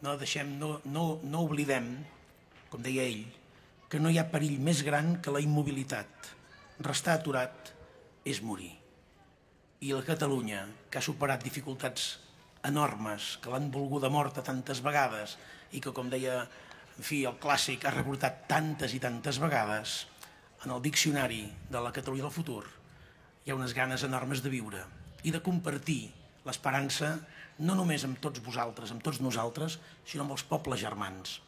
no oblidem, com deia ell, que no hi ha perill més gran que la immobilitat. Restar aturat és morir. I la Catalunya, que ha superat dificultats enormes, que l'han volguda morta tantes vegades i que, com deia el clàssic, ha rebrotat tantes i tantes vegades, en el diccionari de la Catalunya del futur hi ha unes ganes enormes de viure i de compartir l'esperança no només amb tots vosaltres, amb tots nosaltres, sinó amb els pobles germans.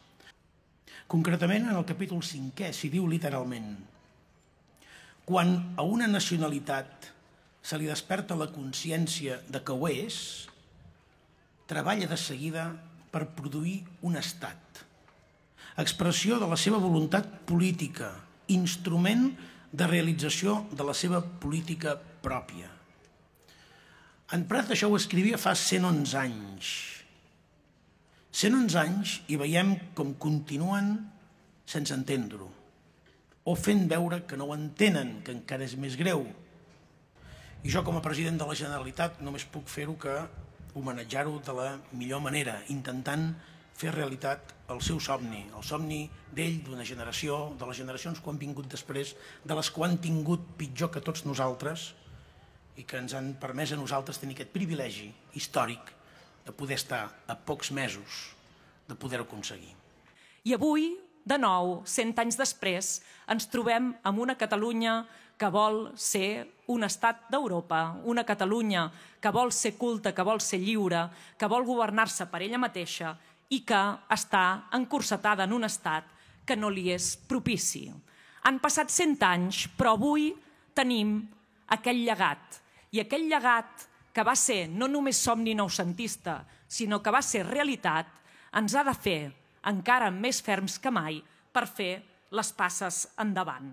Concretament, en el capítol 5è s'hi diu literalment: quan a una nacionalitat se li desperta la consciència de que ho és, treballa de seguida per produir un estat, expressió de la seva voluntat política, instrument de realització de la seva política pròpia. En Prat això ho escrivia fa 111 anys. 111 anys i veiem com continuen sense entendre-ho, o fent veure que no ho entenen, que encara és més greu. I jo, com a president de la Generalitat, només puc fer-ho que homenatjar-ho de la millor manera, intentant fer realitat el seu somni, el somni d'ell, d'una generació, de les generacions que han vingut després, de les que han tingut pitjor que tots nosaltres i que ens han permès a nosaltres tenir aquest privilegi històric de poder estar a pocs mesos de poder-ho aconseguir. I avui, de nou, 100 anys després, ens trobem amb una Catalunya que vol ser un estat d'Europa, una Catalunya que vol ser culta, que vol ser lliure, que vol governar-se per ella mateixa i que està encursetada en un estat que no li és propici. Han passat 100 anys, però avui tenim aquell llegat. I aquell llegat, que va ser no només somni noucentista, sinó que va ser realitat, ens ha de fer encara més ferms que mai per fer les passes endavant.